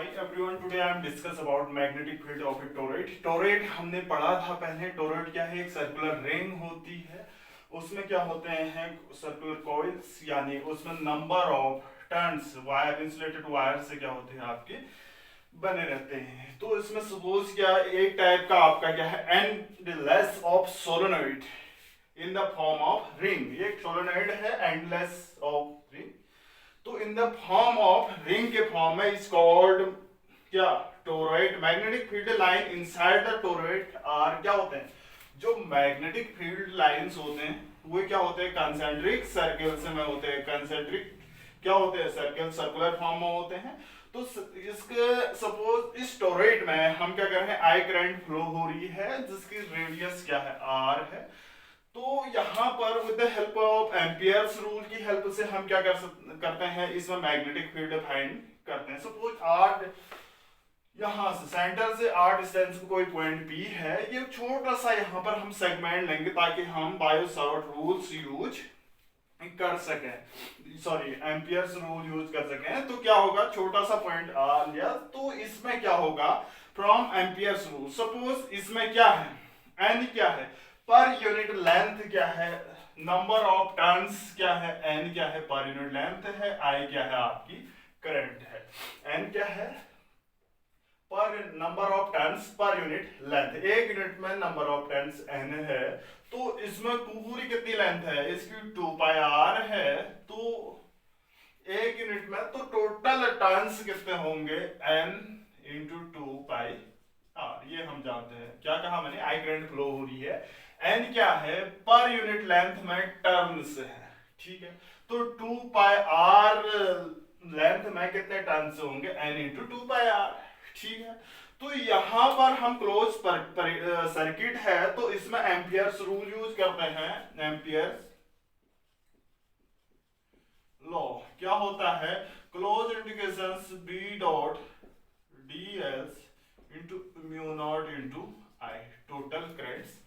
Hi everyone, today I am discuss about magnetic field of A toroid. Toroid हमने पढ़ा था पहले। Toroid क्या है? एक सर्कुलर रिंग होती है। उसमें क्या होते हैं? सर्कुलर कॉइल्स, यानी उसमें number of turns wire, insulated wire से क्या होते हैं आपके बने रहते हैं। तो इसमें सपोज क्या एक टाइप का आपका क्या है, endless of solenoid in the form of ring. ये एक सोलेनोइड है, एंडलेस ऑफ रिंग। तो in the form of ring के फॉर्म में इज कॉल्ड क्या? Toroid. Magnetic field line inside the toroid are क्या होते हैं? जो मैग्नेटिक फील्ड लाइंस होते हैं वो क्या होते हैं? कंसेंट्रिक सर्कल्स में होते हैं। कंसेंट्रिक क्या होते हैं? सर्कल, सर्कुलर फॉर्म में होते हैं। तो इसके सपोज इस टोरॉइड में हम क्या कर रहे हैं, आई करंट फ्लो हो रही है जिसकी रेडियस क्या है? आर है। तो यहाँ पर with the help of amperes rule की हेल्प से हम क्या करते हैं, इसमें मैग्नेटिक फील्ड फाइंड करते हैं। सपोज आर, यहाँ से सेंटर से आर डिस्टेंस पे कोई पॉइंट पी है। ये छोटा सा यहाँ पर हम सेगमेंट लेंगे ताकि हम बायो सावर्ट रूल्स यूज कर सकें, सॉरी एम्पियर्स रूल यूज कर सकें। तो क्या होगा, छोटा सा पॉइंट आ लिया तो इसमें क्या होगा, फ्रॉम एम्पियर्स रूल सपोज इसमें क्या है, एन क्या है, पर यूनिट लेंथ क्या है, नंबर ऑफ टर्न्स क्या है, एन क्या है, पर यूनिट लेंथ है, आई क्या है आपकी करंट है, एन क्या है पर number of turns per unit length. एक यूनिट में नंबर ऑफ टर्न्स एन है तो इसमें पूरी कितनी लेंथ है, इसकी 2 पाई आर है। तो एक यूनिट में तो टोटल टर्न्स कितने होंगे, एन इंटू 2 पाई आर। ये हम जानते हैं। क्या कहा मैंने? आई करंट फ्लो हो रही है। एन क्या है? पर यूनिट लेंथ में टर्न्स है। ठीक है, तो 2 पाई आर लेंथ में कितने टर्न्स होंगे, एन इंटू 2 पाई आर। ठीक है, तो यहां पर हम क्लोज सर्किट है तो इसमें एम्पियर्स रूल यूज करते हैं। एम्पियर्स लॉ क्या होता है, close integrations B dot D S into mu naught into I, total currents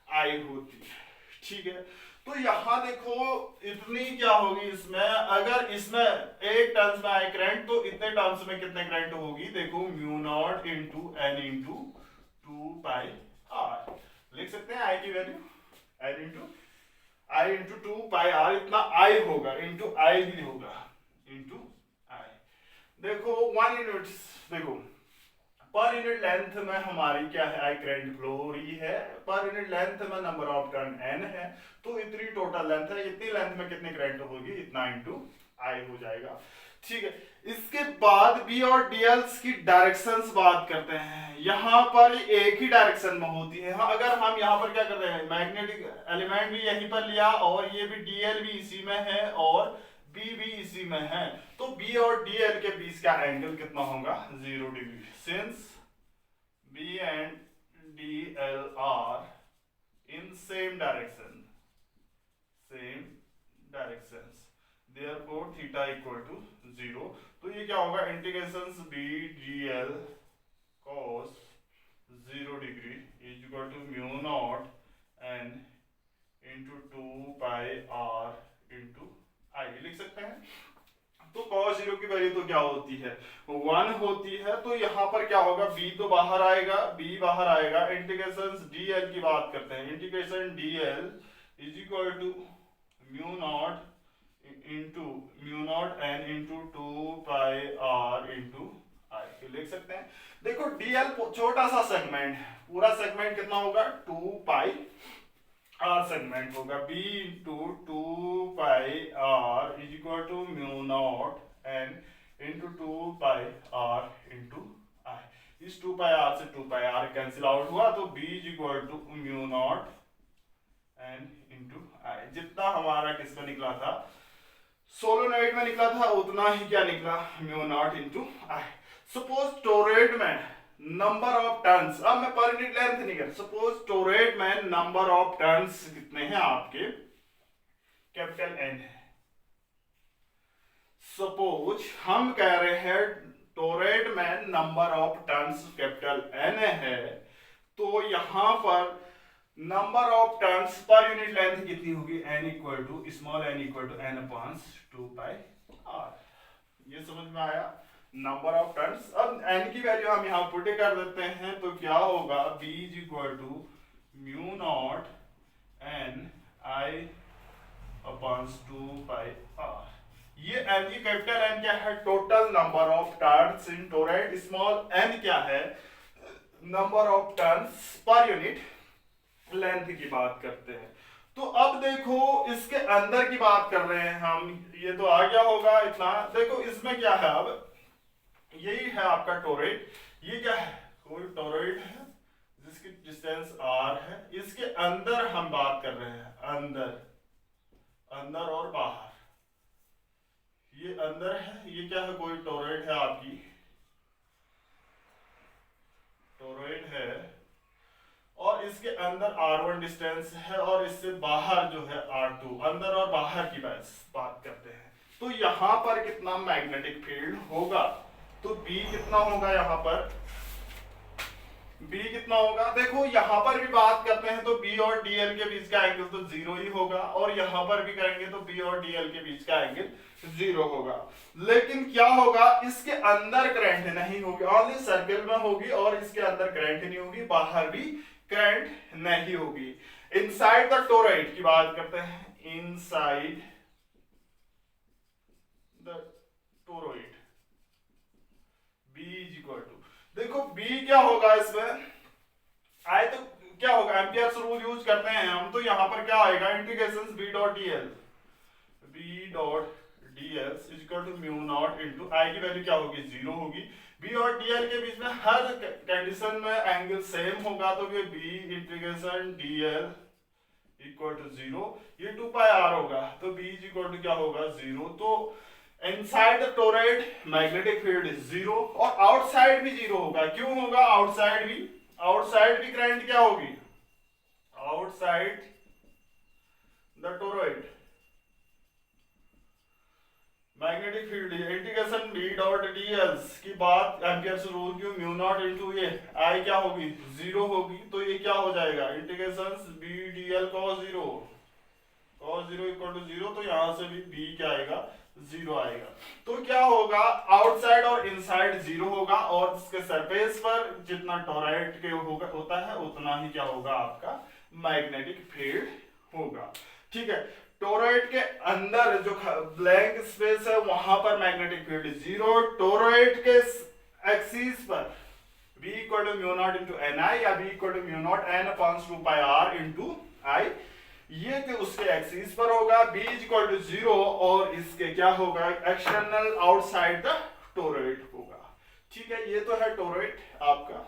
I होती है। ठीक है, तो यहां देखो इतनी क्या होगी इसमें, अगर इसमें एक टर्म्स में आई करंट तो इतने टर्म्स में कितने करंट होगी, देखो mu naught into N into 2 pi R. लिख सकते हैं आई की value, I into 2 pi R, इतना आई होगा, इंटू आई भी होगा, इंटू आई। देखो 1 यूनिट, देखो पर यूनिट लेंथ में हमारी क्या है, आई करंट फ्लो हो रही है। पर यूनिट लेंथ में नंबर ऑफ टर्न एन है तो इतनी टोटल लेंथ है, इतनी लेंथ में कितनी करंट होगी, इतना इंटू आई हो जाएगा। ठीक है, इसके बाद बी और डीएल्स की डायरेक्शंस बात करते हैं। यहां पर एक ही डायरेक्शन में होती है। हाँ, अगर हम यहां पर क्या कर रहे हैं, मैग्नेटिक एलिमेंट भी यहीं पर लिया और ये भी डीएल भी इसी में है और बी भी इसी में है, तो बी और डीएल के बीच का एंगल कितना होगा, 0 degree. Since B and DL are in same direction, therefore theta equal to 0। तो ये क्या होगा, integration B DL cos 0 degree is equal to mu naught N into 2 pi R into I, लिख सकते हैं। तो cos 0 की वैल्यू तो क्या होती है, 1 होती है। तो यहां पर क्या होगा, b तो बाहर आएगा, b बाहर आएगा। इंटीग्रेशन dl की बात करते हैं। Integration dl is equal to mu naught n into 2 pi r into I, लिख सकते हैं। देखो dl छोटा सा सेगमेंट है, पूरा सेगमेंट कितना होगा, 2 पाई आर सेगमेंट होगा। b into 2 pi R is equal to mu naught N into 2 pi R into I. इस 2 पाई आर से 2 पाई आर कैंसिल आउट हुआ तो b is equal to mu naught N into I. जितना हमारा किसमें निकला था, सोलोनॉइड में निकला था, उतना ही क्या निकला, म्यू नॉट इंटू आई। सपोज टोरॉइड में नंबर ऑफ टर्न्स, अब मैं पर यूनिट लेंथ नहीं कर, सपोज टोरॉइड में नंबर ऑफ टर्न्स कितने हैं आपके, कैपिटल एन है। सपोज हम कह रहे हैं टोरॉइड में number of turns capital N है, तो यहां पर number of turns per unit length कितनी होगी, N equal to small N equal to N upon 2 pi R. ये समझ में आया? Number of turns. अब n की वैल्यू हम यहाँ पुट कर देते हैं, तो क्या होगा b is equal to mu naught n i upon 2 pi r। ये n, ये कैपिटल N क्या है, total number of turns in toroid. Small n क्या है, number of turns per unit length की बात करते हैं। तो अब देखो इसके अंदर की बात कर रहे हैं हम, ये तो आ गया होगा इतना। देखो इसमें क्या है, अब यही है आपका टोरॉइड। ये क्या है, कोई टोरॉइड है जिसकी डिस्टेंस r है। इसके अंदर हम बात कर रहे हैं, अंदर, अंदर और बाहर। ये अंदर है, ये क्या है, कोई टोरॉइड है, आपकी टोरॉइड है, और इसके अंदर r1 डिस्टेंस है, और इससे बाहर जो है r2। अंदर और बाहर की बात करते हैं। तो यहां पर कितना मैग्नेटिक फील्ड होगा, तो B कितना होगा, यहां पर B कितना होगा। देखो यहां पर भी बात करते हैं तो B और DL के बीच का एंगल तो 0 ही होगा, और यहां पर भी करेंगे तो B और DL के बीच का एंगल 0 होगा। लेकिन क्या होगा, इसके अंदर करंट नहीं होगी, ओनली सर्कल में होगी, और इसके अंदर करंट नहीं होगी, बाहर भी करंट नहीं होगी। इनसाइड द टोरॉइड की बात करते हैं, inside the toroid B is equal to, देखो B क्या होगा, इसमें आए तो क्या होगा, एम्पियर्स रूल यूज करते हैं हम, तो यहां पर क्या आएगा, integration B dot dl, B dot dl is equal to mu naught into I की वैल्यू क्या होगी, 0 होगी। B और dl के बीच में हर कंडीशन में एंगल सेम होगा, तो ये B integration dl equal to 0, ये 2 पाई r होगा, तो B इज इक्वल टू क्या होगा, 0। तो inside the toroid magnetic field is 0, और आउटसाइड भी 0 होगा। क्यों होगा, आउटसाइड भी करंट क्या होगी, outside the toroid magnetic field. Integration B dot dl की बात, एम्पियर्स रूल की, म्यू नॉट इनटू ये I क्या होगी, 0 होगी, तो ये क्या हो जाएगा, integration B dl cos 0 equal to 0, तो यहां से भी B क्या आएगा, 0 आएगा। तो क्या होगा, आउटसाइड और इनसाइड 0 होगा, और इसके सरफेस पर जितना टोरॉइड के होता है उतना ही क्या होगा, आपका मैग्नेटिक फील्ड होगा। ठीक है, टोरॉइड के अंदर जो ब्लैंक स्पेस है वहां पर मैग्नेटिक फील्ड 0, टोरॉइड के एक्सिस पर B equal to mu naught into NI, या B equal to mu naught N upon 2 pi R into I, ये तो उसके एक्सिस पर होगा। B इज इक्वल टू 0, और इसके क्या होगा, एक्सटर्नल आउटसाइड द टोरॉइड होगा। ठीक है, ये तो है टोरॉइड आपका।